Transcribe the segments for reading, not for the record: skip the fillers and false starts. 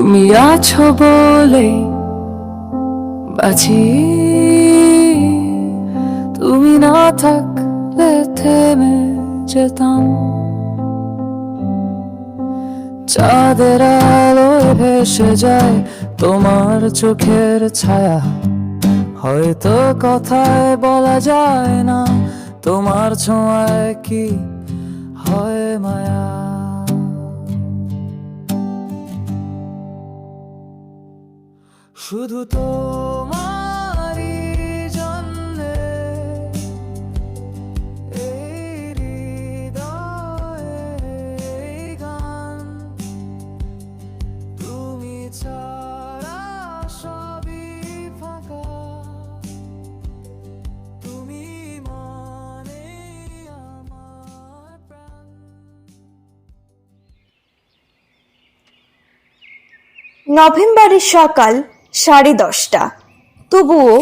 তুমি আছো বলে বাঁচি, তুমি না থাকলে থেমে যেতাম। চাঁদের আলোয় ভেসে যায় তোমার চোখের ছায়া, হয়তো কথায় বলা যায় না, তোমার ছোঁয়ায় কি হয় মায়া। শুধু তোমারই জন্যে এই হৃদয়ের এই গান, তুমি ছাড়া সবই ফাঁকা, তুমি মানে আমার প্রাণ। নভেম্বরের সকাল 10:30। তবুও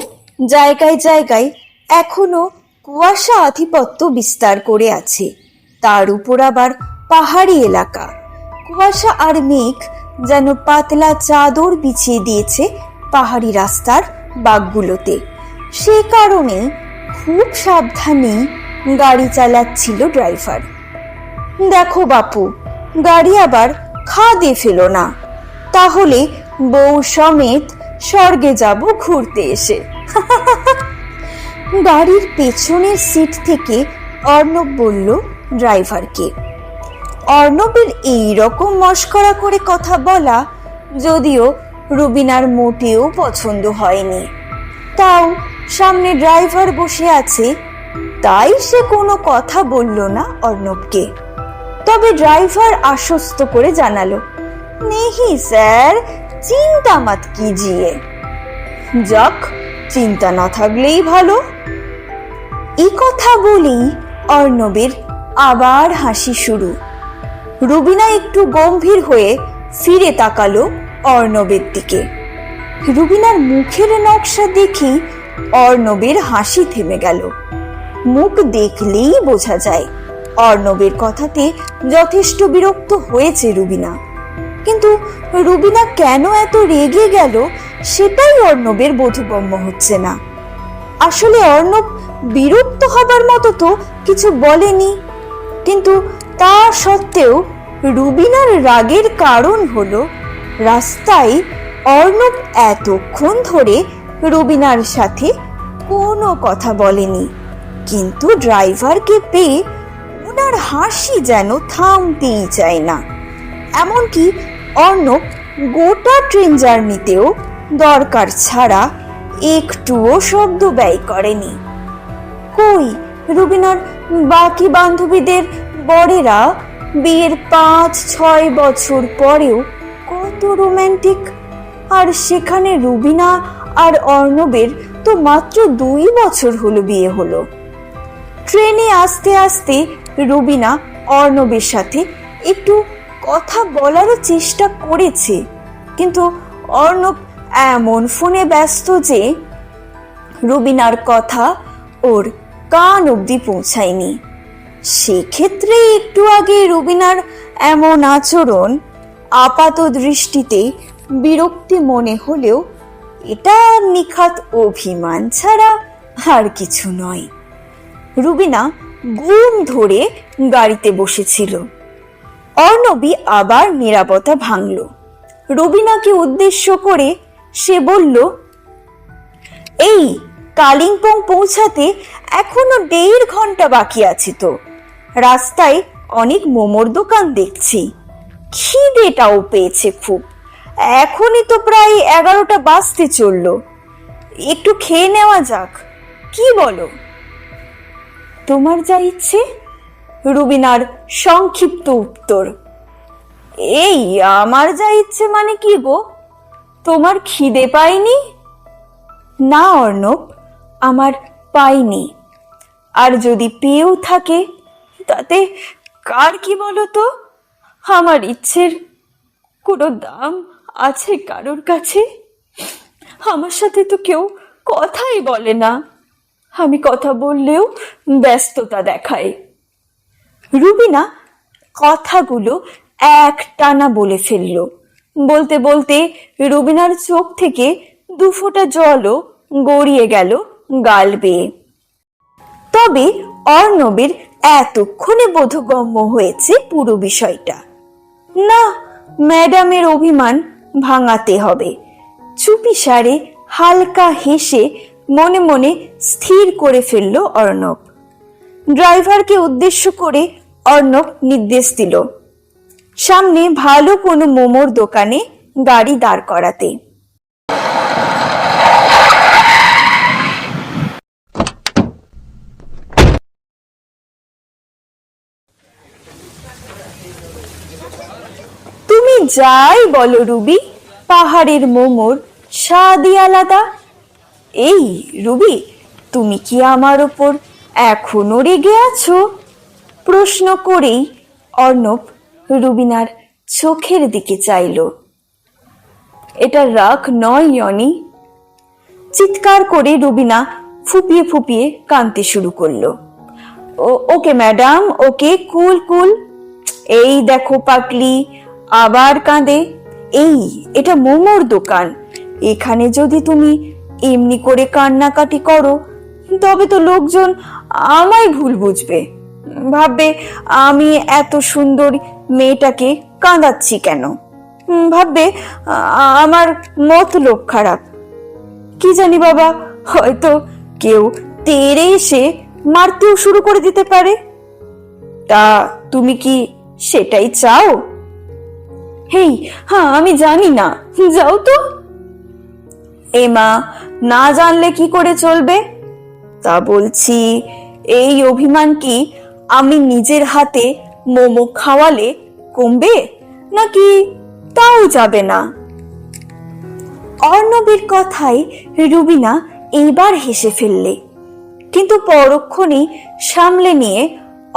জায়গায় জায়গায় এখনো কুয়াশা আধিপত্য বিস্তার করে আছে। তার উপর আবার পাহাড়ি এলাকা। কুয়াশা আর মেঘ যেন পাতলা চাদর বিছিয়ে দিয়েছে পাহাড়ি রাস্তার বাঁকগুলোতে। সে কারণে খুব সাবধানে গাড়ি চালাচ্ছিল ড্রাইভার। দেখো বাপু, গাড়ি আবার খাদে ফেলো না, তাহলে বউ সমেত স্বর্গে যাব ঘুরতে এসে। গাড়ির পেছনের সিট থেকে অর্ণব বলল ড্রাইভারকে। অর্ণবের এই রকম মস্করা করে কথা বলা যদিও রুবিনার মোটেও পছন্দ হয়নি। তাও সামনে ড্রাইভার বসে আছে, তাই সে কোনো কথা বলল না অর্ণবকে। তবে ড্রাইভার আশ্বস্ত করে জানালো, नहीं স্যার, চিন্তা মত কিজিয়ে। যাক, চিন্তা না থাকলেই ভালো। এই কথা বলেই অর্ণবের আবার হাসি শুরু। রুবিনা একটু গম্ভীর হয়ে ফিরে তাকালো অর্ণবের দিকে। রুবিনার মুখের নকশা দেখি অর্ণবের হাসি থেমে গেল। মুখ দেখলেই বোঝা যায় অর্ণবের কথাতে যথেষ্ট বিরক্ত হয়েছে রুবিনা। কিন্তু রুবিনা কেন এত রেগে গেল সেটাই অর্ণবের বোধগম্য হচ্ছে না। আসলে অর্ণব বিরক্ত হবার মতো তো কিছু বলেনি, কিন্তু তা সত্ত্বেও রুবিনার রাগের কারণ হলো রাস্তায় অর্ণব এতক্ষণ ধরে রুবিনার সাথে কোনো কথা বলেনি, কিন্তু ড্রাইভারকে পেয়ে ওনার হাসি যেন থামতেই চায় না। এমনকি অর্ণব গোটা ট্রেন জার্নিতেও দরকার ছাড়া একটুও শব্দ ব্যয় করেনি। কই রুবিনার বাকি বান্ধবীদের বরেরা বিয়ের 5-6 বছর পরেও কত রোম্যান্টিক, আর সেখানে রুবিনা আর অর্ণবের তো মাত্র 2 বছর হলো বিয়ে হলো। ট্রেনে আস্তে আস্তে রুবিনা অর্ণবের সাথে একটু কথা বলারও চেষ্টা করেছে, কিন্তু অর্ণব এমন ফোনে ব্যস্ত যে রুবিনার কথা ওর কান অবধি পৌঁছায়নি। সেক্ষেত্রে একটু আগে রুবিনার এমন আচরণ আপাত দৃষ্টিতে বিরক্তি মনে হলেও এটা নিখাত অভিমান ছাড়া আর কিছু নয়। রুবিনা ঘুম ধরে গাড়িতে বসেছিল। অর্ণবী আবার নীরবতা ভাঙল। রুবিনাকে উদ্দেশ্য করে সে বলল, এই কালিম্পং পৌঁছাতে এখনো 1.5 ঘন্টা বাকি আছে তো। রাস্তায় অনেক মোমোর দোকান দেখছি, খিদেটাও পেয়েছে খুব। এখনই তো প্রায় 11টা বাজতে চললো, একটু খেয়ে নেওয়া যাক, কি বলো? তোমার যা ইচ্ছে। রুবিনার সংক্ষিপ্ত উত্তর। এই আমার যা ইচ্ছে মানে কি গো? তোমার খিদে পায়নি? না অর্ণব, আমার পাইনি। আর যদি পেয়েও থাকে তাতে কার কি বলো তো? আমার ইচ্ছের কোনো দাম আছে কারোর কাছে? আমার সাথে তো কেউ কথাই বলে না, আমি কথা বললেও ব্যস্ততা দেখায়। রুবিনা কথাগুলো একটানা বলে ফেলল। বলতে বলতে রুবিনার চোখ থেকে দুফোঁটা জলও গড়িয়ে গেল গাল বেয়ে। তবে অর্ণবের এতক্ষণে বোধগম্য হয়েছে পুরো বিষয়টা। না, ম্যাডামের অভিমান ভাঙাতে হবে। চুপিসারে হালকা হেসে মনে মনে স্থির করে ফেলল অর্ণব। ড্রাইভারকে উদ্দেশ্য করে অর্ণব নির্দেশ দিল সামনে ভালো কোনো মোমোর দোকানে গাড়ি দাঁড় করাতে। তুমি যাই বলো রুবি, পাহাড়ের মোমোর স্বাদই আলাদা। এই রুবি, তুমি কি আমার ওপর এখনো রেগে আছো? প্রশ্ন করেই অর্ণব রুবিনার চোখের দিকে চাইল। এটা রাগ নয় ইয়নি। চিৎকার করে রুবিনা ফুপিয়ে ফুপিয়ে কাঁদতে শুরু করলো। ওকে ম্যাডাম, ওকে, কুল কুল। এই দেখো পাগলি আবার কাঁদে। এই, এটা মোমোর দোকান, এখানে যদি তুমি এমনি করে কান্নাকাটি করো তবে তো লোকজন আমায় ভুল বুঝবে, ভাববে আমি এত সুন্দর মেয়েটাকে কাঁদাচ্ছি কেন, ভাববে আমার মতলব খারাপ। কি জানি বাবা, হয়তো কেউ তেড়ে এসে মারতেও শুরু করে দিতে পারে। তা তুমি কি সেটাই চাও? হেই, হ্যাঁ আমি জানি না, যাও তো। এমা, না জানলে কি করে চলবে? তা বলছি, এই অভিমান কি আমি নিজের হাতে মোমো খাওয়ালে কমবে, নাকি তাও যাবে না? অর্ণবের কথায় রুবিনা এইবার হেসে ফেললে, কিন্তু পরক্ষণেই সামলে নিয়ে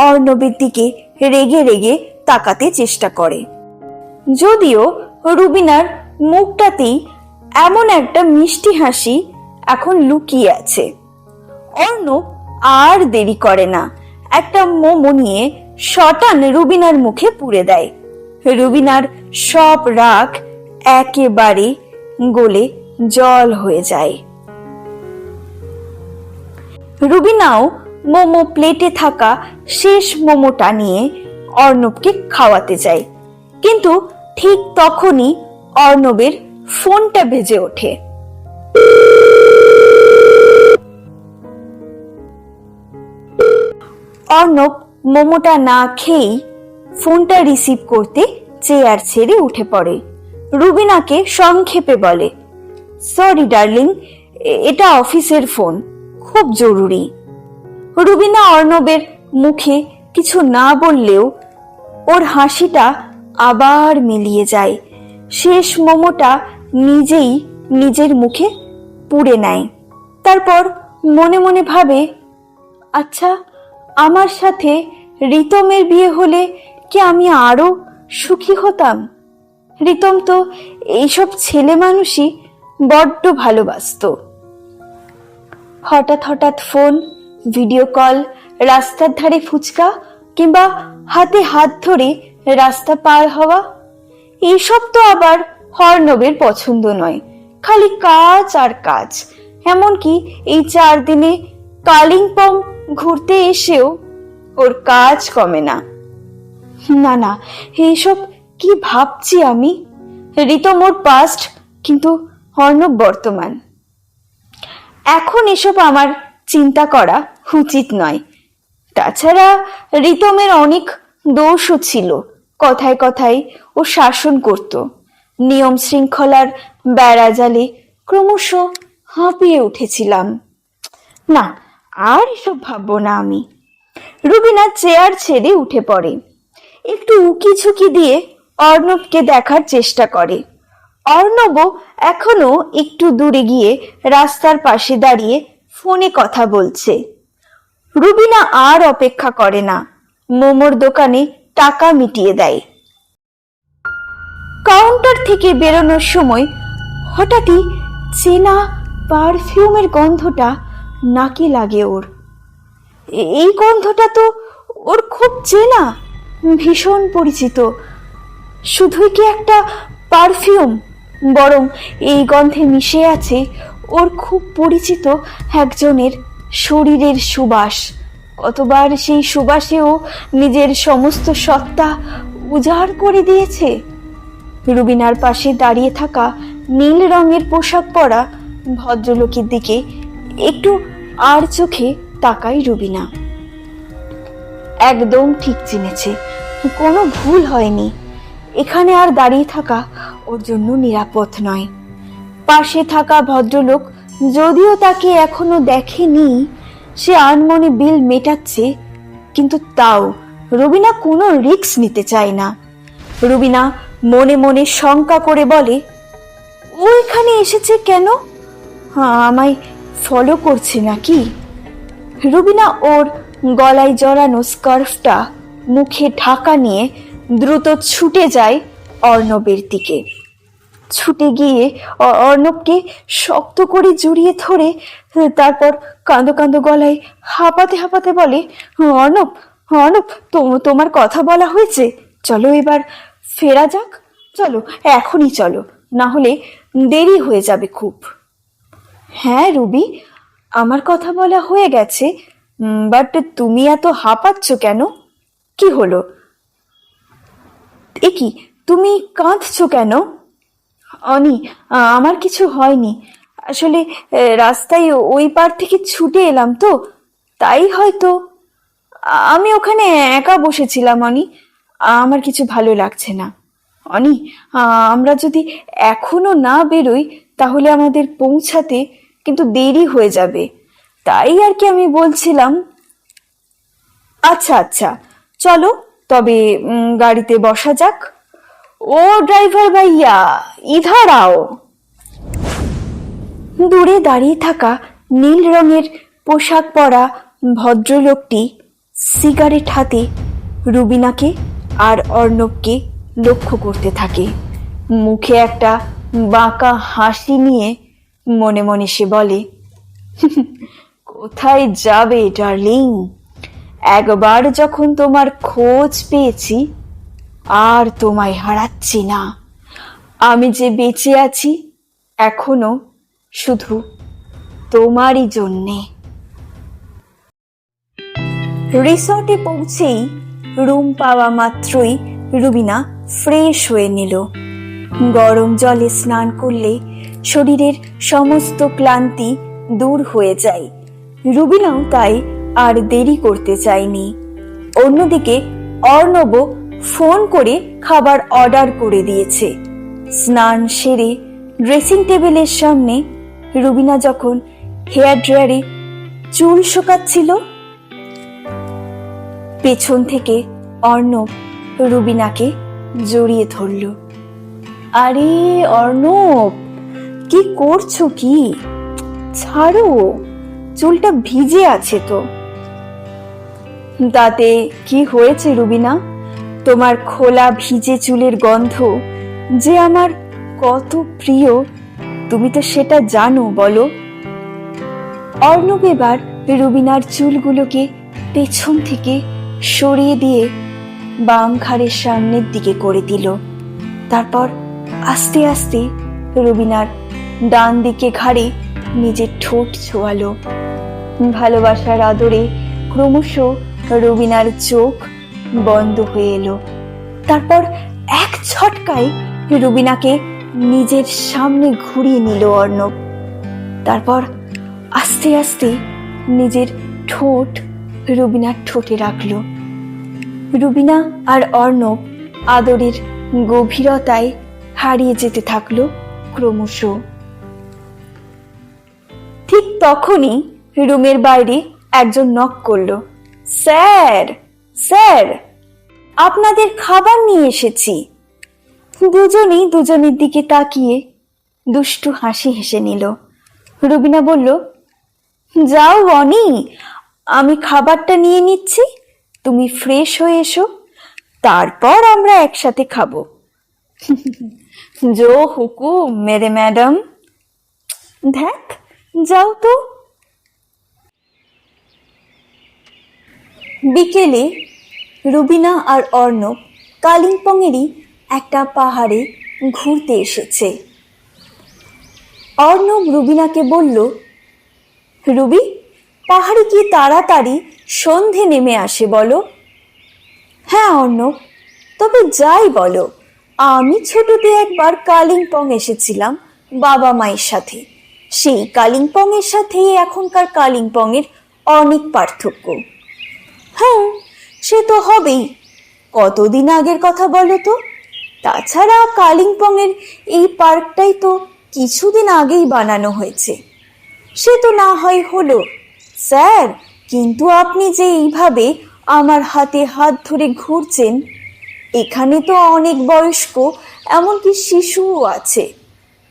অর্ণবের দিকে রেগে রেগে তাকাতে চেষ্টা করে। যদিও রুবিনার মুখটাতেই এমন একটা মিষ্টি হাসি এখন লুকিয়ে আছে। অর্ণব আর দেরি করে না, একটা মোমো নিয়ে শটান রুবিনার মুখে পুরে দেয়। রুবিনার সব রাগ একেবারে গলে জল হয়ে যায়। রুবিনাও মোমো প্লেটে থাকা শেষ মোমোটা নিয়ে অর্ণবকে খাওয়াতে যায়, কিন্তু ঠিক তখনই অর্ণবের ফোনটা বেজে ওঠে। অর্ণব মোমোটা না খেয়েই ফোনটা রিসিভ করতে চেয়ার ছেড়ে উঠে পড়ে। রুবিনাকে সংক্ষেপে বলে, সরি ডার্লিং, এটা অফিসের ফোন, খুব জরুরি। রুবিনা অর্ণবের মুখে কিছু না বললেও ওর হাসিটা আবার মিলিয়ে যায়। শেষ মোমোটা নিজেই নিজের মুখে পুড়ে নেয়। তারপর মনে মনে ভাবে, আচ্ছা, আমার সাথে রিতমের বিয়ে হলে কি আমি আরো সুখী হতাম? রিতম তো এইসব ছেলে মানুষই বড্ড ভালোবাসতো। হঠাৎ হঠাৎ ফোন, ভিডিও কল, রাস্তার ধারে ফুচকা কিংবা হাতে হাত ধরে রাস্তা পার হওয়া, এইসব তো আবার অর্ণবের পছন্দ নয়। খালি কাজ আর কাজ। এমনকি এই 4 দিনে কালিম্পং ঘুরতে এসেও ওর কাজ কমে না। না না, এইসব কি ভাবছি আমি? রিতম ওর পাস্ট, কিন্তু অর্ণব বর্তমান। এখন এসব আমার চিন্তা করা উচিত নয়। তাছাড়া রিতমের অনেক দোষও ছিল। কথায় কথায় ও শাসন করত। নিয়ম শৃঙ্খলার বেড়াজালে ক্রমশ হাঁপিয়ে উঠেছিলাম। না, আর এসব ভাববো না আমি। রুবিনা চেয়ার ছেড়ে উঠে পড়ে। একটু উকি ঝুঁকি দিয়ে অর্ণবকে দেখার চেষ্টা করে। অর্ণবও এখনো একটু দূরে গিয়ে রাস্তার পাশে দাঁড়িয়ে ফোনে কথা বলছে। রুবিনা আর অপেক্ষা করে না, মোমোর দোকানে টাকা মিটিয়ে দেয়। কাউন্টার থেকে বেরোনোর সময় হঠাৎই চেনা পারফিউমের গন্ধটা নাকে লাগে ওর। এই গন্ধটা তো ওর খুব চেনা, ভীষণ পরিচিত। শুধুই কি একটা পারফিউম, বরং এই গন্ধে মিশে আছে ওর খুব পরিচিত একজনের শরীরের সুবাস। কতবার সেই সুবাসেও নিজের সমস্ত সত্তা উজাড় করে দিয়েছে। রুবিনার পাশে দাঁড়িয়ে থাকা নীল রঙের পোশাক পরা ভদ্রলোকের দিকে একটু আর চোখে তাকায় রুবিনা। একদম ঠিক চিনেছে, কোনো ভুল হয়নি। এখানে আর দাঁড়িয়ে থাকা ওর জন্য নিরাপদ নয়। পাশে থাকা ভদ্রলোক যদিও তাকে এখনো দেখেনি, সে আনমনে বিল মেটাচ্ছে, কিন্তু তাও রুবিনা কোনো রিস্ক নিতে চায় না। রুবিনা মনে মনে শঙ্কা করে বলে, ও এখানে এসেছে কেন? আমায় ফলো করছে নাকি? রুবিনা ওর গলায় জড়ানো স্কার্ফটা মুখে ঢাকা নিয়ে দ্রুত ছুটে যায় অর্ণবের দিকে। ছুটে গিয়ে অর্ণবকে শক্ত করে জড়িয়ে ধরে তারপর কাঁদো কাঁদো গলায় হাঁপাতে হাঁপাতে বলে, অর্ণব, অর্ণব, তোমার কথা বলা হয়েছে, চলো এবার ফেরা যাক, চলো এখনই চলো, না হলে দেরি হয়ে যাবে খুব। হ্যাঁ রুবি, আমার কথা বলা হয়ে গেছে, বাট তুমি এত হাঁপাচ্ছ কেন? কি হলো? এ কি, তুমি কাঁদছো কেন? অনি, আমার কিছু হয়নি, আসলে রাস্তায় ওই পার থেকে ছুটে এলাম তো, তাই হয়তো। আমি ওখানে একা বসেছিলাম অনি, আমার কিছু ভালো লাগছে না। অনি, আমরা যদি এখনো না বেরোই তাহলে আমাদের পৌঁছাতে কিন্তু দেরি হয়ে যাবে, তাই আর কি আমি বলছিলাম। আচ্ছা আচ্ছা, চলো তবে গাড়িতে বসা যাক। ও ড্রাইভার ভাইয়া, ইধার আও। দূরে দাঁড়িয়ে থাকা নীল রঙের পোশাক পরা ভদ্রলোকটি সিগারেট হাতে রুবিনাকে আর অর্ণবকে লক্ষ্য করতে থাকে। মুখে একটা বাঁকা হাসি নিয়ে মনে মনে সে বলে, কোথায় যাবে ডার্লিং? একবার যখন তোমার খোঁজ পেয়েছি আর তোমায় হারাচ্ছি না। আমি যে বেঁচে আছি এখনো শুধু তোমারই জন্যে। রিসর্টে পৌঁছেই রুম পাওয়া মাত্রই রুবিনা ফ্রেশ হয়ে নিল। গরম জলে স্নান করলে শরীরের সমস্ত ক্লান্তি দূর হয়ে যায়। রুবিনাও তাই আর দেরি করতে চায়নি। অন্যদিকে অর্ণবও ফোন করে খাবার অর্ডার করে দিয়েছে। স্নান সেরে ড্রেসিং টেবিলের সামনে রুবিনা যখন হেয়ার ড্রায়ারে চুল শোকাচ্ছিল, পেছন থেকে অর্ণব রুবিনাকে জড়িয়ে ধরল। আরে অর্ণব, কি করছো কি? ছাড়ো, চুলটা ভিজে আছে তো। তাতে কি হয়েছে রুবিনা? তোমার খোলা ভিজে চুলের গন্ধ যে আমার কত প্রিয় তুমি তো সেটা জানো, বলো। অর্ণব এবার রুবিনার চুলগুলোকে পেছন থেকে সরিয়ে দিয়ে বাম ঘাড়ের সামনের দিকে করে দিল। তারপর আস্তে আস্তে রুবিনার ডান দিকে ঘাড়ে নিজের ঠোঁট ছোঁয়ালো। ভালোবাসার আদরে ক্রমশ রুবিনার চোখ বন্ধ হয়ে এলো। তারপর এক ঝটকায় রুবিনাকে নিজের সামনে ঘুরিয়ে নিল অর্ণব। তারপর আস্তে আস্তে নিজের ঠোঁট রুবিনার ঠোঁটে রাখলো। রুবিনা আর অর্ণব আদরের গভীরতায় হারিয়ে যেতে থাকলো ক্রমশ। ঠিক তখনই রুমের বাইরে একজন নক করলো। স্যার, স্যার, আপনাদের খাবার নিয়ে এসেছি। দুজনেই দুজনের দিকে তাকিয়ে দুষ্টু হাসি হেসে নিল। রুবিনা বলল, যাও অনি, আমি খাবারটা নিয়ে নিচ্ছি, তুমি ফ্রেশ হয়ে এসো, তারপর আমরা একসাথে খাবো। জো হুকুম মেরে ম্যাডাম। দেখ, যাও তো। বিকেলে রুবিনা আর অর্ণব কালিম্পংয়েরই একটা পাহাড়ে ঘুরতে এসেছে। অর্ণব রুবিনাকে বলল, রুবি, পাহাড়ে কি তাড়াতাড়ি সন্ধে নেমে আসে বলো? হ্যাঁ অর্ণব, তবে যাই বলো, আমি ছোটতে একবার কালিম্পং এসেছিলাম বাবা মায়ের সাথে। সেই কালিম্পং এর সাথে এখনকার কালিম্পং এর অনেক পার্থক্য। হ্যাঁ, সে তো হবেই। কতদিন আগের কথা বলো তো? তাছাড়া কালিম্পং এর এই পার্কটাই তো কিছুদিন আগেই বানানো হয়েছে। সে তো না হয় হলো স্যার, কিন্তু আপনি যে এইভাবে আমার হাতে হাত ধরে ঘুরছেন, এখানে তো অনেক বয়স্ক, এমনকি শিশুও আছে।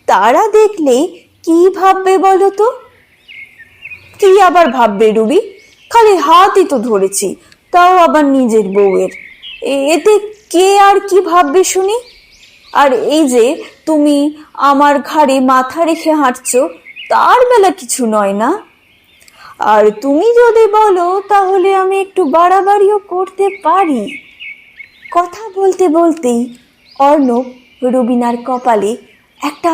তারা দেখলে কি ভাববে বলো তো? কি আবার ভাববে রুবি? খালি হাতই তো ধরেছি, তাও আবার নিজের বউয়ের। এতে কে আর কি ভাববে শুনি? আর এই যে তুমি আমার ঘাড়ে মাথা রেখে হাঁটছো, তার বেলা কিছু নয় না? আর তুমি যদি বলো তাহলে আমি একটু বাড়াবাড়িও করতে পারি। কথা বলতে বলতেই অর্ণব রুবিনার কপালে একটা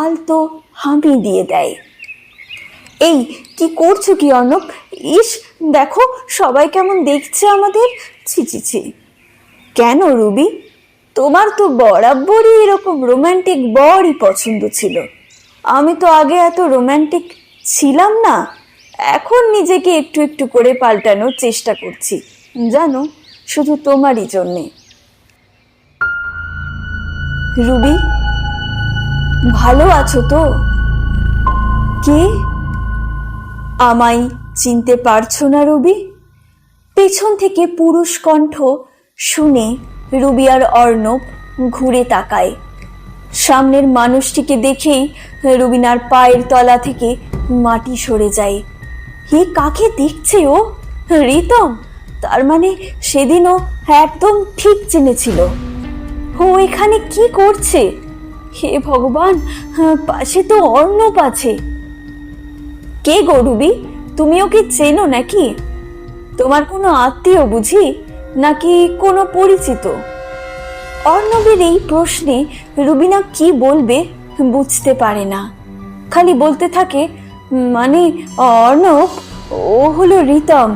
আলতো হামি দিয়ে দেয়। এই কি করছো কি অর্ণব? ইস, দেখো সবাই কেমন দেখছে আমাদের। ছি ছি ছি। কেন রুবি, তোমার তো বরাবরই এরকম রোমান্টিক বরই পছন্দ ছিল। আমি তো আগে এত রোমান্টিক ছিলাম না, এখন নিজেকে একটু একটু করে পাল্টানোর চেষ্টা করছি জানো, শুধু তোমারই জন্যে। রুবি, ভালো আছো তো? কে? আমায় চিনতে পারছো না রুবি? পেছন থেকে পুরুষ কণ্ঠ শুনে রুবি আর অর্ণব ঘুরে তাকায়। সামনের মানুষটিকে দেখেই রুবিনার পায়ের তলা থেকে মাটি সরে যায়। এ কাকে দেখছে ও? রিতম? তার মানে সেদিনও একদম ঠিক চিনেছিল। ও এখানে কি করছে? হে ভগবান, পাশে তো অর্ণব আছে। কে গো রুবি, তুমি ওকে চেনো নাকি? তোমার কোনো আত্মীয় বুঝি, নাকি কোনো পরিচিত? অর্ণবের এই প্রশ্নে রুবিনা কি বলবে বুঝতে পারে না, খালি বলতে থাকে, মানে অর্ণব, ও হলো রিতম।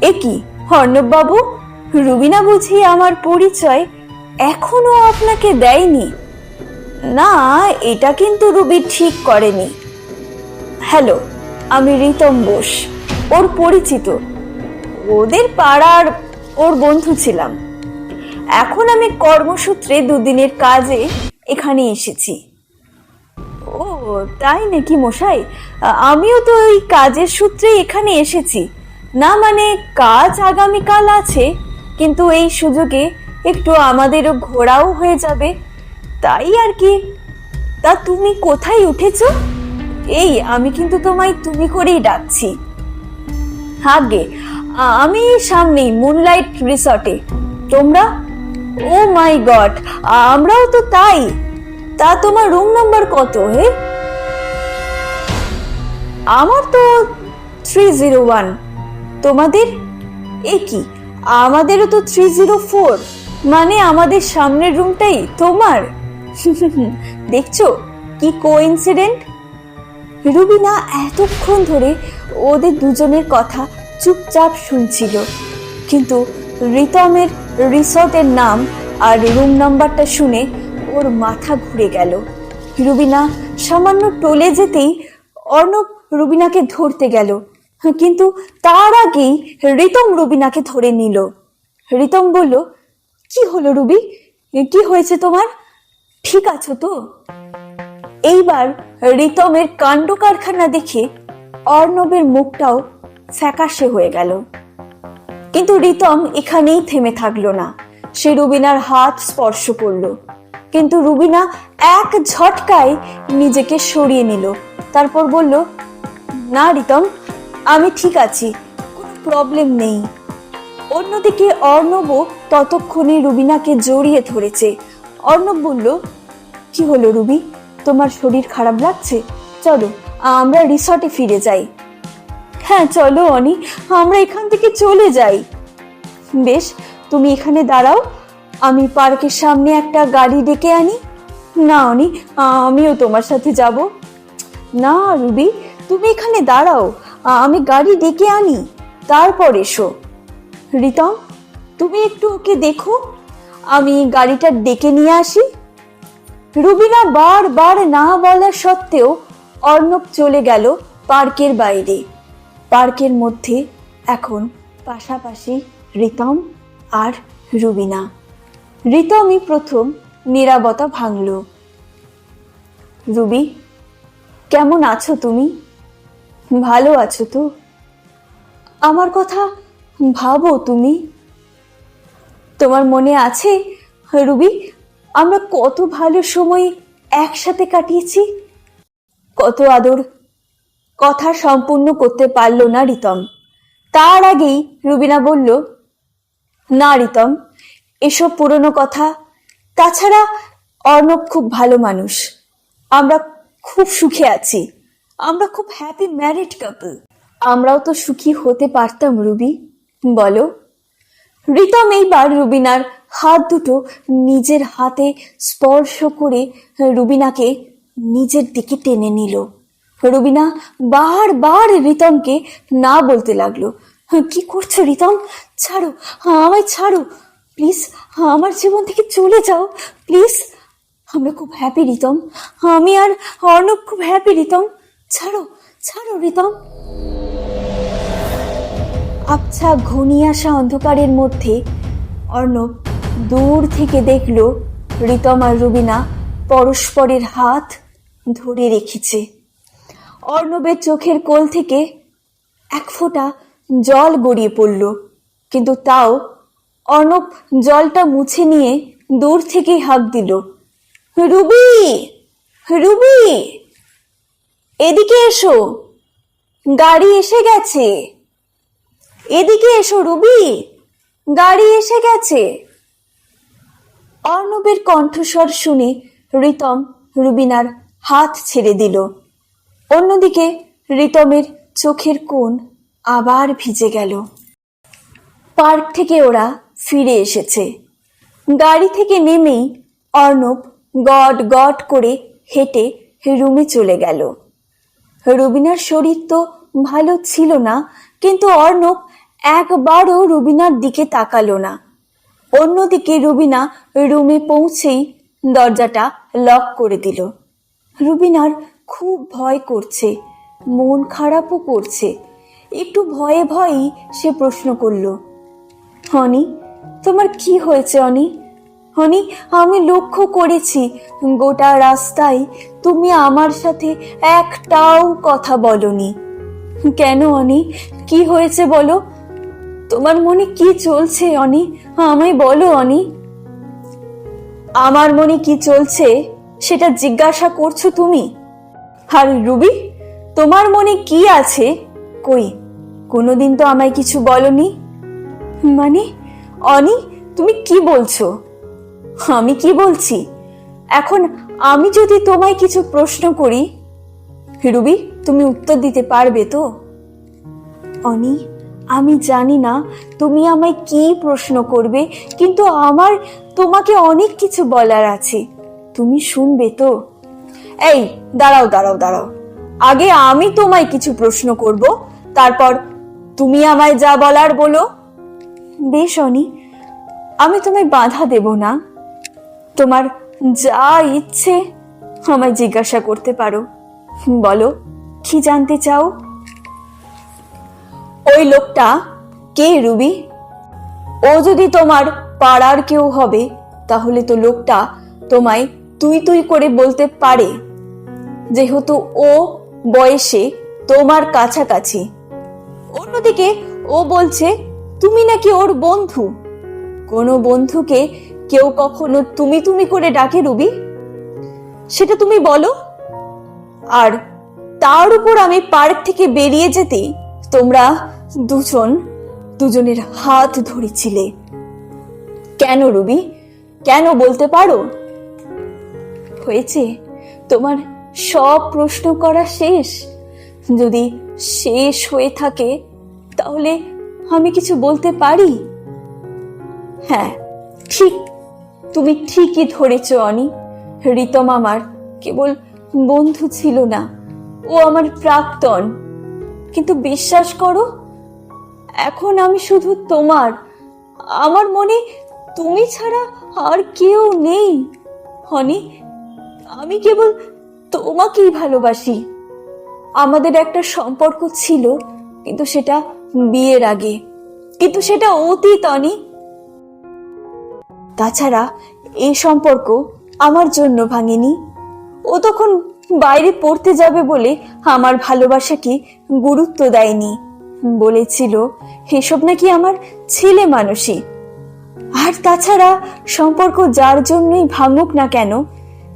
এ কি অর্ণব বাবু, রুবিনা বুঝি আমার পরিচয় এখনো আপনাকে দেয়নি? না, এটা কিন্তু রুবি ঠিক করেনি। হ্যালো, আমি রিতম বোস, ওর পরিচিত। ওদের পাড়ার ওর বন্ধু ছিলাম। এখন আমি কর্মসূত্রে দুদিনের কাজে এখানে এসেছি। ও তাই নাকি মশাই? আমিও তো ওই কাজের সূত্রে এখানে এসেছি। না মানে কাজ আগামীকাল আছে, কিন্তু এই সুযোগে একটু আমাদেরও ঘোরাও হয়ে যাবে, তাই আর কি। তা তুমি কোথায় উঠেছো? এই আমি কিন্তু তোমায় তুমি করেই ডাকছি। আগে আমি সামনেই মুনলাইট রিসর্টে। তোমরা? ও মাই গড, আমরাও তো তাই। তা তোমার রুম নাম্বার কত? হে, আমার তো 301। তোমাদের? এ কি, আমাদেরও তো 304। মানে আমাদের সামনের রুমটাই তোমার? দেখছো কি কোইন্সিডেন্ট। রুবিনা এতক্ষণ ধরে ওদের দুজনের কথা চুপচাপ শুনছিল, কিন্তু রিতমের রিসর্টের নাম আর রুম নাম্বারটা শুনে ওর মাথা ঘুরে গেল। রুবিনা সামান্য টলে যেতেই অর্ণব রুবিনাকে ধরতে গেল, কিন্তু তার আগেই রিতম রুবিনাকে ধরে নিল। রিতম বলল, কি হলো রুবি, কি হয়েছে তোমার? ঠিক আছো তো? এইবার রিতমের কাণ্ড কারখানা দেখে অর্ণবের মুখটাও ফ্যাকাশে হয়ে গেল। কিন্তু রিতম এখানেই থেমে থাকলো না। সে রুবিনার হাত স্পর্শ করলো, কিন্তু রুবিনা এক ঝটকায় নিজেকে সরিয়ে নিল। তারপর বলল, না রিতম, আমি ঠিক আছি, কোনো প্রবলেম নেই। অন্যদিকে অর্ণবও ততক্ষণে রুবিনাকে জড়িয়ে ধরেছে। অর্ণব বলল, কি হলো রুবি, তোমার শরীর খারাপ লাগছে? চলো আমরা রিসর্টে ফিরে যাই। হ্যাঁ চলো অনি, আমরা এখান থেকে চলে যাই। বেশ, তুমি এখানে দাঁড়াও, আমি পার্কের সামনে একটা গাড়ি ডেকে আনি? না অনি, আমিও তোমার সাথে যাব। না রুবি, তুমি এখানে দাঁড়াও, আমি গাড়ি ডেকে আনি, তারপর এসো। রিতম, তুমি একটু ওকে দেখো, আমি গাড়িটা ডেকে নিয়ে আসি। রুবিনা বারবার না বলা সত্ত্বেও অর্ণব চলে গেল পার্কের বাইরে। পার্কের মধ্যে এখন পাশাপাশি রিতম আর রুবিনা। রিতমই প্রথম নীরবতা ভাঙল। রুবি, কেমন আছো তুমি? ভালো আছো তো? আমার কথা ভাবো তুমি? তোমার মনে আছে রুবি, আমরা কত ভালো সময় একসাথে কাটিয়েছি, কত আদর? কথা সম্পূর্ণ করতে পারল না রিতম। তার আগেই রুবিনা বলল, না রিতম, এসব পুরনো কথা। তাছাড়া অর্ণব খুব ভালো মানুষ, আমরা খুব সুখে আছি, আমরা খুব হ্যাপি ম্যারিড কাপল। আমরাও তো সুখী হতে পারতাম রুবি, বলো? রিতম এইবার রুবিনার হাত দুটো নিজের হাতে স্পর্শ করে রুবিনাকে নিজের দিকে টেনে নিল। রুবিনা বারবার রিতমকে না বলতে লাগলো, কি করছো রিতম? ছাড়ো, আমায় ছাড়ো প্লিজ, আমার জীবন থেকে চলে যাও প্লিজ। আমরা খুব হ্যাপি রিতম, আমি আর অর্ণব খুব হ্যাপি রিতম, ছাড়ো ছাড়ো রিতম। আবছা ঘনিয়ে আসা অন্ধকারের মধ্যে অর্ণব দূর থেকে দেখল রিতম আর রুবিনা পরস্পরের হাত ধরে রেখেছে। অর্ণবের চোখের কোল থেকে এক ফোঁটা জল গড়িয়ে পড়ল, কিন্তু তাও অর্ণব জলটা মুছে নিয়ে দূর থেকেই হাঁক দিল, রুবি, রুবি, এদিকে এসো, গাড়ি এসে গেছে, এদিকে এসো রুবি, গাড়ি এসে গেছে। অর্ণবের কণ্ঠস্বর শুনে রিতম রুবিনার হাত ছেড়ে দিল। অন্যদিকে রিতমের চোখের কোণ আবার ভিজে গেল। পার্ক থেকে ওরা ফিরে এসেছে। গাড়ি থেকে নেমেই অর্ণব গট গট করে হেঁটে রুমে চলে গেল। রুবিনার শরীর তো ভালো ছিল না, কিন্তু অর্ণব একবারও রুবিনার দিকে তাকালো না। অন্যদিকে রুবিনা রুমে পৌঁছেই দরজাটা লক করে দিল। রুবিনার খুব ভয় করছে, মন খারাপও করছে। একটু ভয়ে ভয়েই সে প্রশ্ন করল, অনি, তোমার কি হয়েছে অনি? অনি, আমি লক্ষ্য করেছি গোটা রাস্তায় তুমি আমার সাথে একটাও কথা বলনি। কেন অনি, কি হয়েছে বলো? তোমার মনে কি চলছে অনি, আমায় বলো অনি। আমার মনে কি চলছে সেটা জিজ্ঞাসা করছো তুমি? আর রুবি, তোমার মনে কি আছে? কই, কোনোদিন তো আমায় কিছু বলনি। মানে অনি, তুমি কি বলছো? আমি কি বলছি? এখন আমি যদি তোমায় কিছু প্রশ্ন করি, রুবি, তুমি উত্তর দিতে পারবে তো? অনি, আমি জানি না তুমি আমায় কি প্রশ্ন করবে, কিন্তু আমার তোমাকে অনেক কিছু বলার আছে, তুমি শুনবে তো? এই দাঁড়াও দাঁড়াও দাঁড়াও, আগে আমি তোমায় কিছু প্রশ্ন করব, তারপর তুমি আমায় যা বলার বলো। বেশ অনি, আমি তোমায় বাধা দেব না, তোমার যা ইচ্ছে আমায় জিজ্ঞাসা করতে পারো, বলো কি জানতে চাও? ওই লোকটা কে রুবি? ও যদি তোমার পাড়ার কেউ হবে, তাহলে তো লোকটা তোমায় তুই তুই করে বলতে পারে, যেহেতু ও বয়সে তোমার কাছাকাছি। অন্যদিকে ও বলছে তুমি নাকি ওর বন্ধু। কোনো বন্ধুকে কেউ কখনো তুমি তুমি করে ডাকে রুবি? সেটা তুমি বলো। আর তার উপর আমি পার্ক থেকে বেরিয়ে যেতেই তোমরা দুজনের হাত ধরেছিলে। কেন রুবি, কেন বলতে পারো? হয়েছে, তোমার সব প্রশ্ন করা শেষ? যদি শেষ হয়ে থাকে তাহলে আমি কিছু বলতে পারি? হ্যাঁ, ঠিক তুমি ঠিকই ধরেছ অনি। রিতম আমার কেবল বন্ধু ছিল না, ও আমার প্রাক্তন। কিন্তু বিশ্বাস করো, এখন আমি শুধু তোমার। আমার মনে তুমি ছাড়া আর কেউ নেই। অনি, আমি কেবল তোমাকেই ভালোবাসি। আমাদের একটা সম্পর্ক ছিল, কিন্তু সেটা বিয়ের আগে, কিন্তু সেটা অতীত অনি। তাছাড়া এই সম্পর্ক আমার জন্য ভাঙেনি। ও তখন বাইরে পড়তে যাবে বলে আমার ভালোবাসাকে গুরুত্ব দেয়নি, বলেছিল এসব নাকি আমার ছেলে মানুষই। আর তাছাড়া সম্পর্ক যার জন্যই ভাঙুক না কেন,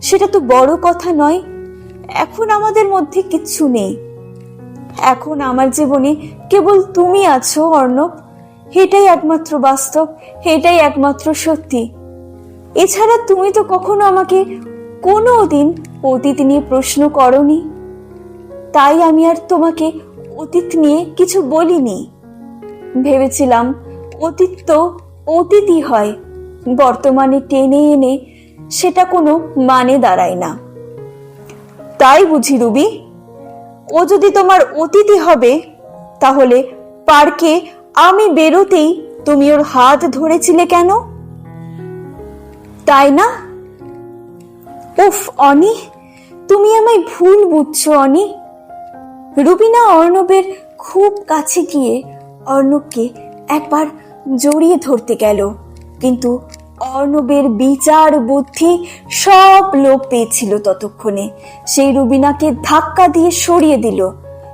সেটা তো বড় কথা নয়। এখন আমাদের মধ্যে কিচ্ছু নেই। এখন আমার জীবনে কেবল তুমি আছো অর্ণব। এটাই একমাত্র বাস্তব, এটাই একমাত্র সত্যি। এছাড়া তুমি তো কখনো আমাকে কোনো দিন অতীত নিয়ে প্রশ্ন করনি, তাই আমি আর তোমাকে অতীত নিয়ে কিছু বলিনি। ভেবেছিলাম অতীত তো অতীতই হয়, বর্তমানে টেনে এনে সেটা কোনো মানে দাঁড়ায় না। তাই বুঝি রুবি? ও যদি তোমার অতিথি হবে, তাহলে পার্কে আমি বেরোতেই তুমি ওর হাত ধরেছিলে কেন, তাই না? উফ অনি, তুমি আমায় ভুল বুঝছো অনি। রুবিনা অর্ণবের খুব কাছে গিয়ে অর্ণবকে একবার জড়িয়ে ধরতে গেল, কিন্তু অর্ণবের বিচার বুদ্ধি সব লোপ পেয়েছিল ততক্ষণে। সেই রুবিনাকে ধাক্কা দিয়ে সরিয়ে দিল,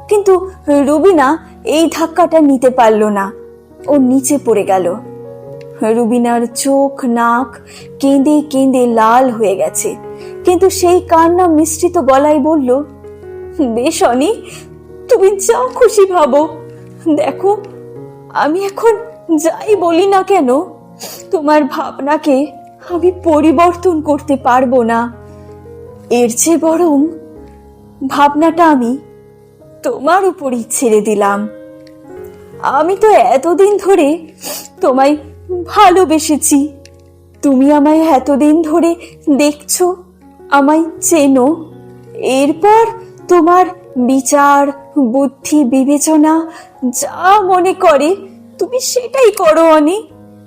কিন্তু রুবিনা এই ধাক্কাটা নিতে পারল না। ও নিচে পড়ে গেল। রুবিনার চোখ নাক কেঁদে কেঁদে লাল হয়ে গেছে, কিন্তু সেই কান্না মিশ্রিত গলায় বলল, বেশ অনি, তুমি যা খুশি ভাবো। দেখো, আমি এখন যাই বলি না কেন, তোমার ভাবনাকে আমি পরিবর্তন করতে পারবো না। এর চেয়ে বরং ভাবনাটা আমি তোমার উপরই ছেড়ে দিলাম। আমি তো এতদিন ধরে তোমায় ভালোবেসেছি, তুমি আমায় এতদিন ধরে দেখছো, আমায় চেনো। এরপর তোমার বিচার বুদ্ধি বিবেচনা যা মনে করে তুমি সেটাই করো অনি,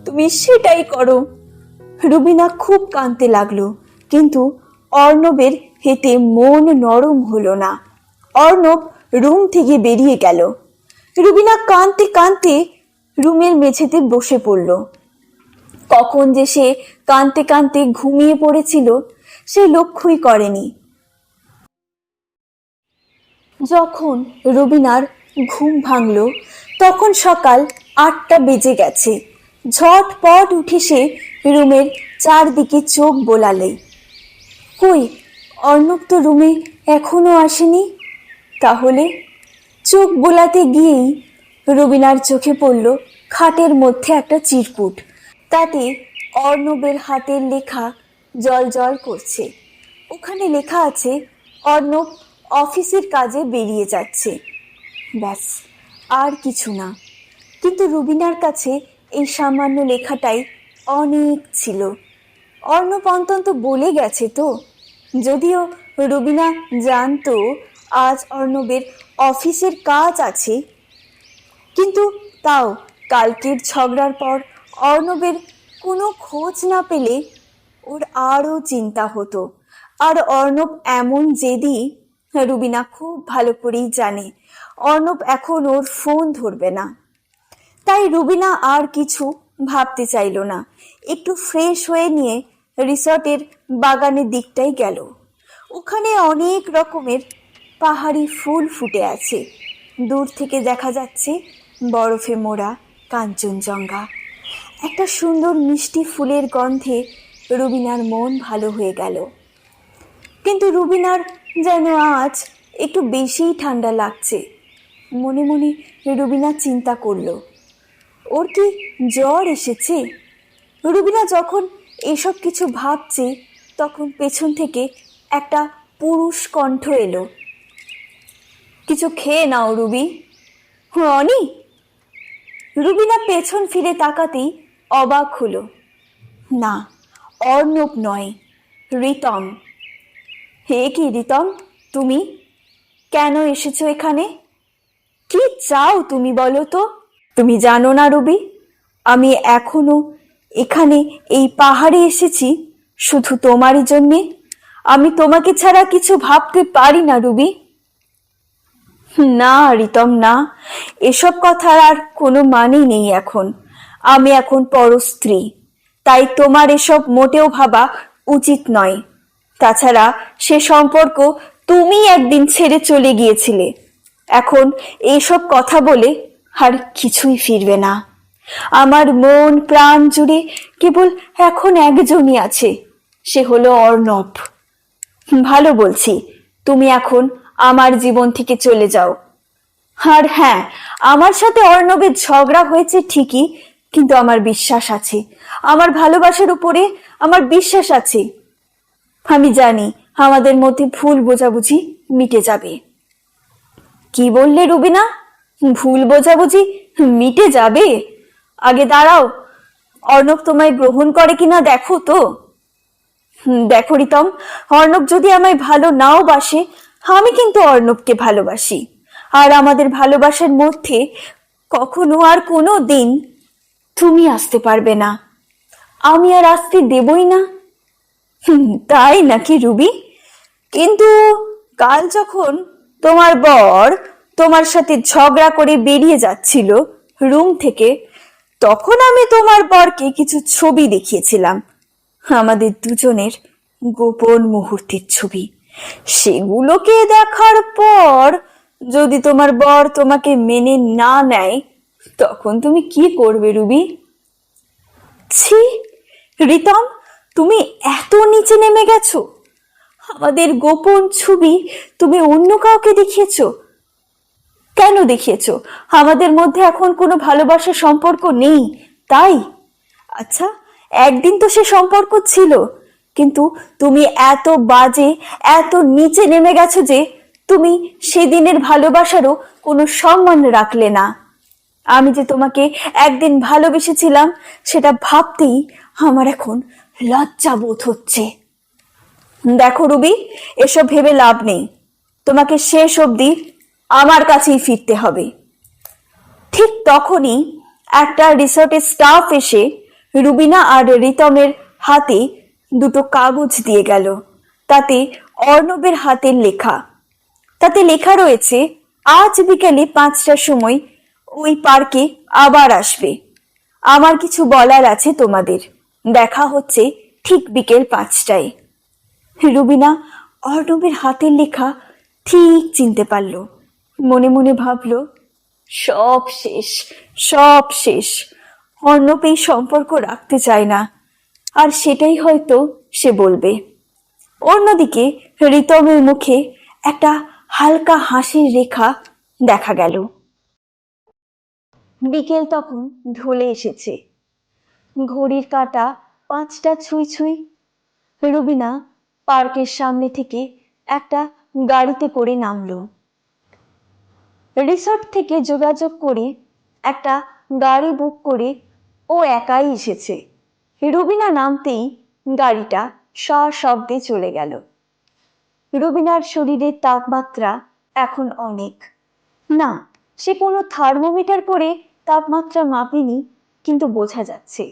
তুমি সেটাই করো। রুবিনা খুব কাঁদতে লাগলো, কিন্তু অর্ণবের হেতে মন নরম হলো না। অর্ণব রুম থেকে বেরিয়ে গেল। রুবিনা কাঁদতে কাঁদতে রুমের মেঝেতে বসে পড়ল। কখন যে সে কাঁদতে কাঁদতে ঘুমিয়ে পড়েছিল সে লক্ষ্যই করেনি। যখন রুবিনার ঘুম ভাঙল, তখন সকাল 8টা বেজে গেছে। ঝটপট উঠে সে রুমের চারদিকে চোখ বোলালে। কই, অর্ণব তো রুমে এখনো আসেনি। তাহলে চোখ বোলাতে গিয়েই রুবিনার চোখে পড়ল খাটের মধ্যে একটা চিরকুট। তাতে অর্ণবের হাতের লেখা জল জল করছে। ওখানে লেখা আছে, অর্ণব অফিসের কাজে বেরিয়ে যাচ্ছে। ব্যাস, আর কিছু না। কিন্তু রুবিনার কাছে এই সামান্য লেখাটাই অনেক ছিল। অর্ণব অন্তত বলে গেছে তো। যদিও রুবিনা জানতো আজ অর্ণবের অফিসের কাজ আছে, কিন্তু তাও কালকের ঝগড়ার পর অর্ণবের কোনো খোঁজ না পেলে ওর আরও চিন্তা হতো। আর অর্ণব এমন জেদি, রুবিনা খুব ভালো করেই জানে অর্ণব এখন ওর ফোন ধরবে না। তাই রুবিনা আর কিছু ভাবতে চাইল না। একটু ফ্রেশ হয়ে নিয়ে রিসর্টের বাগানের দিকটাই গেল। ওখানে অনেক রকমের পাহাড়ি ফুল ফুটে আছে। দূর থেকে দেখা যাচ্ছে বরফে মোড়া কাঞ্চনজঙ্ঘা। একটা সুন্দর মিষ্টি ফুলের গন্ধে রুবিনার মন ভালো হয়ে গেল। কিন্তু রুবিনার যেন আজ একটু বেশিই ঠান্ডা লাগছে। মনে মনে রুবিনা চিন্তা করলো, ওর কি জ্বর এসেছে? রুবিনা যখন এসব কিছু ভাবছে, তখন পেছন থেকে একটা পুরুষ কণ্ঠ এলো, কিছু খেয়ে নাও রুবি। অনি? রুবিনা পেছন ফিরে তাকাতেই অবাক হলো। না, অর্ণব নয়, রিতম। হে কি রিতম, তুমি কেন এসেছো এখানে? কি চাও তুমি বলো তো? তুমি জানো না রুবি, আমি এখনো এখানে এই পাহাড়ে এসেছি শুধু তোমারই জন্যে। আমি তোমাকে ছাড়া কিছু ভাবতে পারি না রুবি। না রিতম না, এসব কথার আর কোনো মানেই নেই এখন। আমি এখন পরস্ত্রী, তাই তোমার এসব মোটেও ভাবা উচিত নয়। তাছাড়া সে সম্পর্ক তুমি একদিন ছেড়ে চলে গিয়েছিলে। এখন এইসব কথা বলে আর কিছুই ফিরবে না। আমার মন প্রাণ জুড়ে কেবল এখন একজনই আছে, সে হলো অর্ণব। ভালো বলছি, তুমি এখন আমার জীবন থেকে চলে যাও। আর হ্যাঁ, আমার সাথে অর্ণবের ঝগড়া হয়েছে ঠিকই, কিন্তু আমার বিশ্বাস আছে, আমার ভালোবাসার উপরে আমার বিশ্বাস আছে। আমি জানি আমাদের মধ্যে ভুল বোঝাবুঝি মিটে যাবে। কি বললে রুবিনা? ভুল বোঝাবুঝি মিটে যাবে? আগে দাঁড়াও, অর্ণব তোমায় গ্রহণ করে কিনা দেখো তো। দেখো রিতম, অর্ণব যদি আমায় ভালো নাও বাসে, আমি কিন্তু অর্ণবকে ভালোবাসি। আর আমাদের ভালোবাসার মধ্যে কখনো আর কোনো দিন তুমি আসতে পারবে না, আমি আর আসতে দেবই না। তাই নাকি রুবি? কিন্তু কাল যখন তোমার বর তোমার সাথে ঝগড়া করে বেরিয়ে যাচ্ছিল রুম থেকে, তখন আমি তোমার বরকে কিছু ছবি দেখিয়েছিলাম, আমাদের দুজনের গোপন মুহূর্তের ছবি। সেগুলোকে দেখার পর যদি তোমার বর তোমাকে মেনে না নেয়, তখন তুমি কি করবে রুবি? ছি রিতম, তুমি এত নিচে নেমে গেছো? আমাদের গোপন ছবি তুমি অন্য কাউকে দেখিয়েছো? কেন দেখিয়েছো? আমাদের মধ্যে এখন কোনো ভালোবাসার সম্পর্ক নেই, তাই? আচ্ছা, একদিন তো সে সম্পর্ক ছিল, কিন্তু তুমি এত বাজে, এত নিচে নেমে গেছো যে তুমি সেদিনের ভালোবাসারও কোনো সম্মান রাখলে না। আমি যে তোমাকে একদিন ভালোবেসেছিলাম সেটা ভাবতেই আমার এখন লজ্জা বোধ হচ্ছে। দেখো রুবি, এসব ভেবে লাভ নেই, তোমাকে শেষ অবধি আমার কাছেই ফিরতে হবে। ঠিক তখনই একটা রিসোর্টের স্টাফ এসে রুবিনা আর রিতমের হাতে দুটো কাগজ দিয়ে গেল। তাতে অর্ণবের হাতের লেখা। তাতে লেখা রয়েছে, আজ বিকেলে 5টার সময় ওই পার্কে আবার আসবে। আমার কিছু বলার আছে তোমাদের। দেখা হচ্ছে ঠিক বিকেল 5টায়। রুবিনা অর্ণবের হাতের লেখা ঠিক চিনতে পারল। মনে মনে ভাবল, সব শেষ, সব শেষ। অর্ণব এই সম্পর্ক রাখতে চায় না, আর সেটাই হয়তো সে বলবে। অন্যদিকে রিতমের মুখে একটা হালকা হাসির রেখা দেখা গেল। বিকেল তখন ঢলে এসেছে, ঘড়ির কাঁটা 5টা ছুঁই ছুঁই। রুবিনা পার্কের সামনে থেকে একটা গাড়িতে করে নামলো। রিসর্ট থেকে যোগাযোগ করে একটা গাড়ি বুক করে ও একাই এসেছে। রুবিনা নামতেই গাড়িটা সশব্দে চলে গেল। রুবিনার শরীরের তাপমাত্রা এখন অনেক। না, সে কোনো থার্মোমিটার করে তাপমাত্রা মাপেনি, কিন্তু বোঝা যাচ্ছে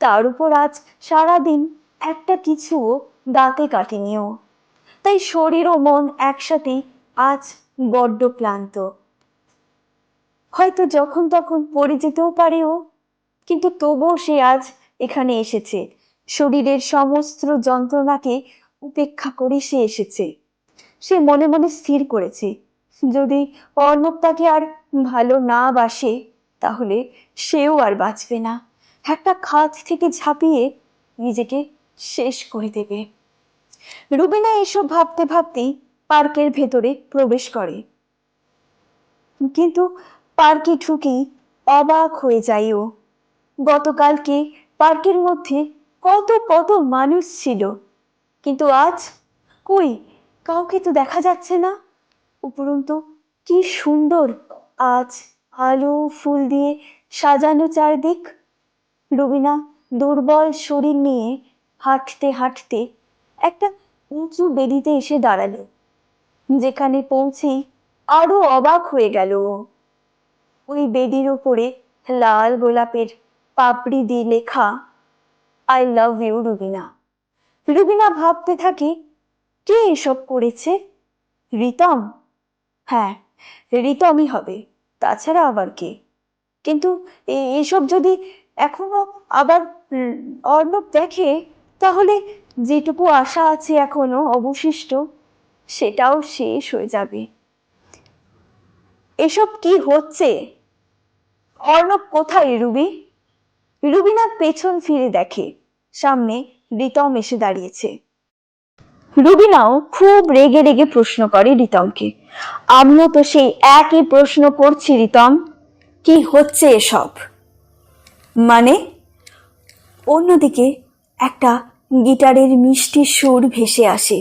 তার উপর আজ সারাদিন একটা কিছুও দাঁতে কাটেনিও। তাই শরীর ও মন একসাথেই আজ বড্ড ক্লান্ত। হয়তো যখন তখন পড়ে যেতেও পারে ও, কিন্তু তবুও সে আজ এখানে এসেছে। শরীরের সমস্ত যন্ত্রণাকে উপেক্ষা করে সে এসেছে। সে মনে মনে স্থির করেছে, যদি অর্ণব তাকে আর ভালো না বাসে, তাহলে সেও আর বাঁচবে না। একটা খাদ থেকে ঝাঁপিয়ে নিজেকে শেষ করে দেবে। রুবিনা এসব ভাবতে ভাবতেই পার্কের ভেতরে প্রবেশ করে, কিন্তু পার্কে ঢুকেই অবাক হয়ে যায় ও। গতকালকে পার্কের মধ্যে কত কত মানুষ ছিল, কিন্তু আজ কই, কাউকে তো দেখা যাচ্ছে না। উপরন্তু কি সুন্দর আজ আলো ফুল দিয়ে সাজানো চারদিক। রুবিনা দুর্বল শরীর নিয়ে হাঁটতে হাঁটতে একটা উঁচু বেদিতে এসে দাঁড়ালো, যেখানে পৌঁছেই আরো অবাক হয়ে গেল ও। ওই বেদির উপরে লাল গোলাপের পাপড়ি দিয়ে লেখা I love you Rubina. Rubina ভাবতে থাকে, কে এসব করেছে? রিতম? হ্যাঁ, রিতমই হবে, তাছাড়া আবার কে? কিন্তু এসব যদি এখনো আবার অর্ণব দেখে, তাহলে যেটুকু আশা আছে এখনো অবশিষ্ট, সেটাও শেষ হয়ে যাবে। এসব কি হচ্ছে? অর্ণব কোথায় রুবি? রুবিনা পেছন ফিরে দেখে সামনে রিতম এসে দাঁড়িয়েছে। রুবিনাও খুব রেগে রেগে প্রশ্ন করে রিতমকে, আমিও তো সেই একই প্রশ্ন করছি রিতম, কি হচ্ছে এসব? মানে? অন্যদিকে একটা গিটারের মিষ্টি সুর ভেসে আসে।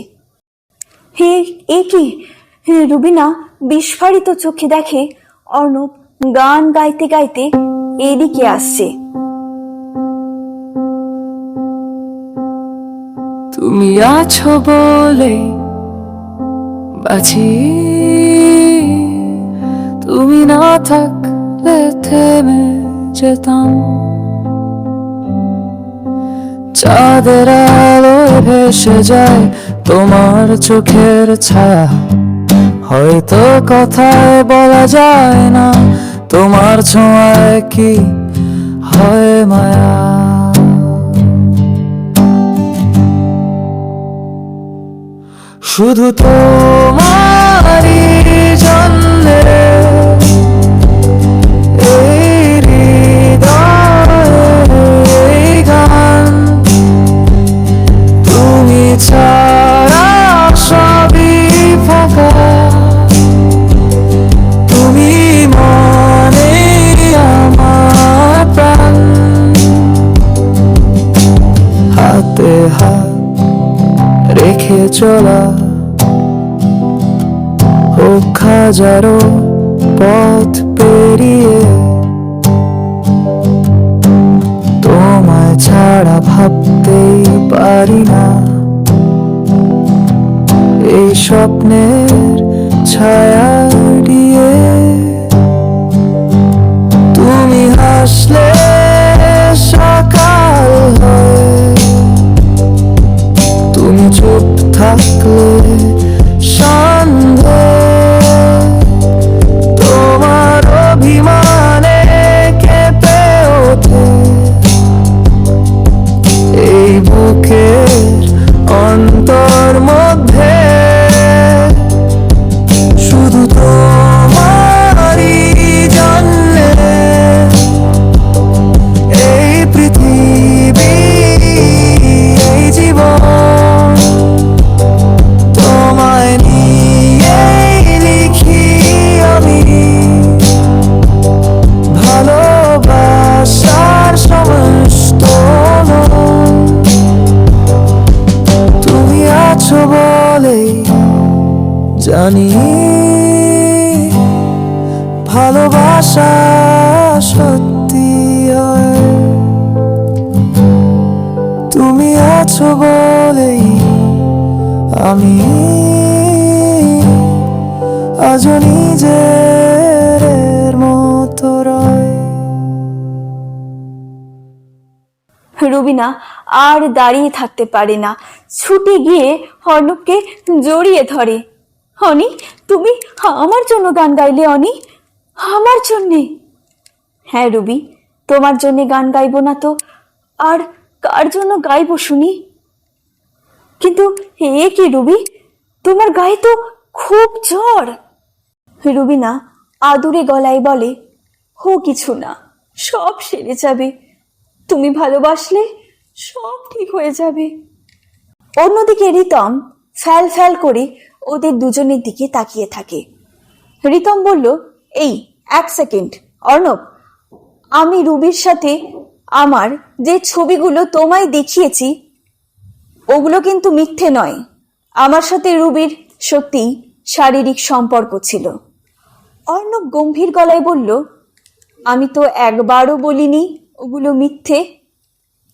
হে, এ কি? রুবিনা বিস্ফারিত চোখে দেখে অর্ণব গান গাইতে গাইতে এদিকে আসছে। তুমি আছো বলে বাঁচি, তুমি না থাকলে থেমে যেতাম। চাঁদের আলোয় ভেসে যায় তোমার চোখের ছায়া, হয়তো কথায় বলা যায় না, তোমার ছোঁয়ায় কি হয় মায়া। শুধু তোমারই জন্যে এই হৃদয়ে গান, তুমি ছাড়া সবই ফাঁকা, তুমি মনে আমার প্রাণ। হাতে হাত রেখে চলা হোক হাজারো পথ পেরিয়ে, তোমায় ছাড়া ভাবতেই পারি না। এই স্বপ্নের ছায়া দিয়ে তুমি হাসলে সকাল হয়, তুমি চুপ থাকলে সন্ধ্যে, তোমার অভিমানে কেঁপে ওঠে এই বুকের অন্তর মধ্যে। শুধু তোমারই জন্যে এই পৃথিবী, এই জীবন, তোমায় নিয়ে লিখি আমি ভালোবাসার সমস্ত মন। তুমি আছো বলেই জানি ভালোবাসা সত্যি হয়, তুমি আছো বলেই আমি আজও নিজের মতো রয়। রুবিনা আর দাঁড়িয়ে থাকতে পারে না, ছুটে গিয়ে অর্ণবকে জড়িয়ে ধরে। অনি, তুমি আমার জন্য গান গাইলে? অনি, আমার জন্যে? হ্যাঁ রুবি, তোমার জন্য গান গাইবো না তো আর কার জন্য গাইবো শুনি? কিন্তু এ কি রুবি, তোমার গায়ে তো খুব জ্বর। রুবিনা আদুরে গলায় বলে, ও কিছু না, সব সেরে যাবে, তুমি ভালোবাসলে সব ঠিক হয়ে যাবে। অন্যদিকে রিতম ফ্যাল ফ্যাল করে ওদের দুজনের দিকে তাকিয়ে থাকে। রিতম বলল, এই এক সেকেন্ড অর্ণব, আমি রুবির সাথে আমার যে ছবিগুলো তোমায় দেখিয়েছি ওগুলো কিন্তু মিথ্যে নয়। আমার সাথে রুবির সত্যি শারীরিক সম্পর্ক ছিল। অর্ণব গম্ভীর গলায় বলল, আমি তো একবারও বলিনি ওগুলো মিথ্যে।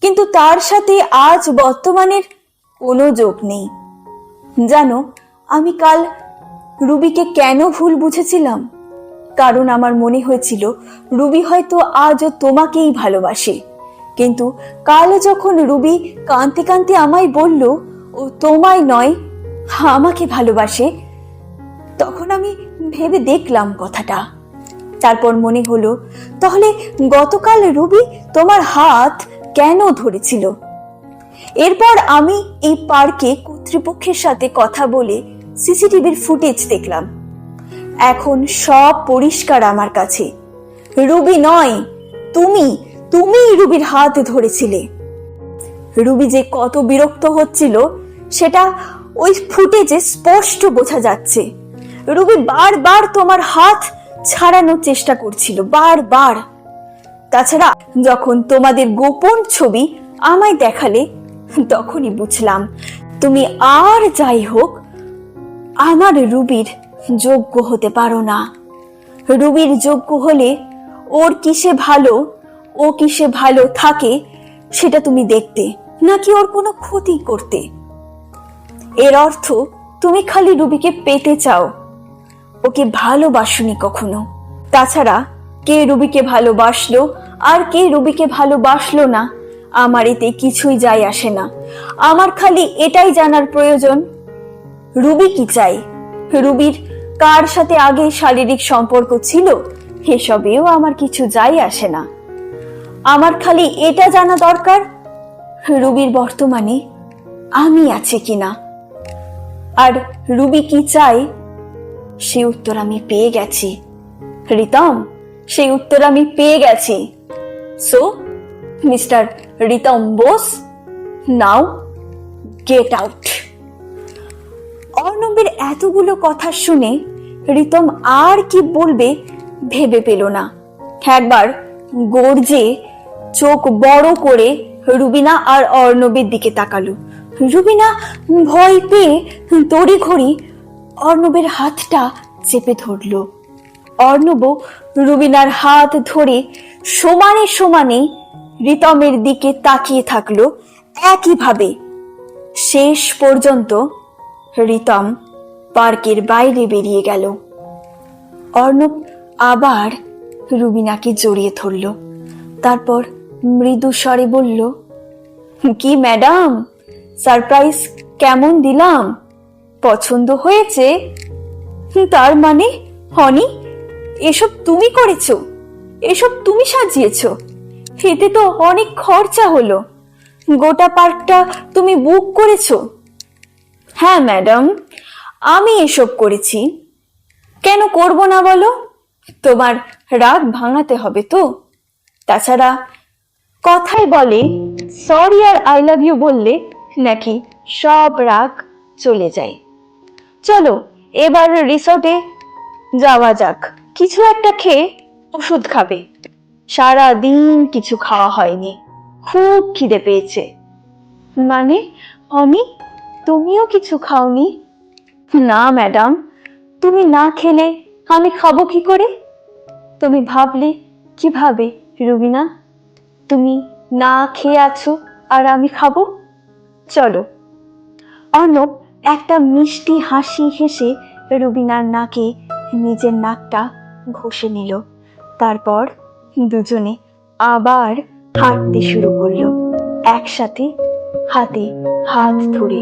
কিন্তু তার সাথে আজ বর্তমানের কোনো যোগ নেই। জানো, আমি কাল রুবিকে কেন ভুল বুঝেছিলাম? কারণ আমার মনে হয়েছিল রুবি হয়তো আজও তোমাকেই ভালোবাসে। কিন্তু কাল যখন রুবি কাঁদতে কাঁদতে আমায় বলল ও তোমায় নয় আমাকে ভালোবাসে, তখন আমি ভেবে দেখলাম কথাটা। তারপর মনে হলো, তাহলে গতকাল রুবি তোমার হাত কেন ধরেছিল? এরপর আমি এই পার্কে কর্তৃপক্ষের সাথে কথা বলে সিসিটিভির ফুটেজ দেখলাম। এখন সব পরিষ্কার আমার কাছে। রুবি নয়, তুমিই রুবির হাত ধরেছিলে। রুবি যে কত বিরক্ত হচ্ছিল সেটা ওই ফুটেজে স্পষ্ট বোঝা যাচ্ছে। রুবি বারবার তোমার হাত ছাড়ানোর চেষ্টা করছিল, বারবার। তাছাড়া যখন তোমাদের গোপন ছবি আমায় দেখালে তখনই বুঝলাম তুমি আর যাই হোক আমার রুবির যোগ্য হতে পারো না। রুবির যোগ্য হলে ওর কিসে ভালো, ও কিসে ভালো থাকে সেটা তুমি দেখতে, নাকি ওর কোনো ক্ষতি করতে। এর অর্থ তুমি খালি রুবিকে পেতে চাও, ওকে ভালোবাসুনি কখনো। তাছাড়া কে রুবিকে ভালোবাসলো আর কে রুবিকে ভালোবাসলো না আমার এতে কিছুই যায় আসে না। আমার খালি এটাই জানার প্রয়োজন, রুবি কি চাই, রুবির কার সাথে আগে শারীরিক সম্পর্ক ছিল এসবেও আমার কিছু যায় আসে না। আমার খালি এটা জানা দরকার রুবির বর্তমানে আমি আছি কিনা। আর রুবি কি চাই সে উত্তর আমি পেয়ে গেছি রিতম, সেই উত্তর আমি পেয়ে গেছি। সো মিস্টার রিতম বোস, নাও গেট আউট। অর্ণবের এতগুলো কথা শুনে রিতম আর কি বলবে ভেবে পেল না। একবার গর্জে চোখ বড় করে রুবিনা আর অর্ণবের দিকে তাকালো। রুবিনা ভয় পেয়ে তড়িঘড়ি অর্ণবের হাতটা চেপে ধরল। অর্ণব রুবিনার হাত ধরে সমানে সমানে রিতমের দিকে তাকিয়ে থাকলো একইভাবে। শেষ পর্যন্ত রিতম পার্কের বাইরে বেরিয়ে গেল। অর্ণব আবার রুবিনাকে জড়িয়ে ধরল। তারপর মৃদু স্বরে বলল, কি ম্যাডাম, সারপ্রাইজ কেমন দিলাম? পছন্দ হয়েছে? তার মানে হনি এসব তুমি করেছো, এসব তুমি সাজিয়েছো? এতে তো অনেক খরচা হলো। গোটা পার্কটা তুমি বুক করেছো? হ্যাঁ ম্যাডাম, আমি এসব করেছি। কেন করব না বলো? তোমার রাগ ভাঙাতে হবে তো। তাছাড়া কথায় বলে সরি আর আই লাভ ইউ বললে নাকি সব রাগ চলে যায়। চলো এবার রিসর্টে যাওয়া যাক, কিছু একটা খেয়ে ওষুধ খাবে। সারা দিন কিছু খাওয়া হয়নি, খুব খিদে পেয়েছে। মানে আমি, তুমিও কিছু খাওনি? না ম্যাডাম, তুমি না খেলে আমি খাবো কি করে? তুমি ভাবলে কিভাবে রুবিনা? তুমি না খেয়ে আছো আর আমি খাবো? চলো। অর্ণব একটা মিষ্টি হাসি হেসে রুবিনার নাকে নিজের নাকটা ঘষে নিল। তারপর দুজনে আবার হাঁটতে শুরু করলো, একসাথে হাতে হাত ধরে।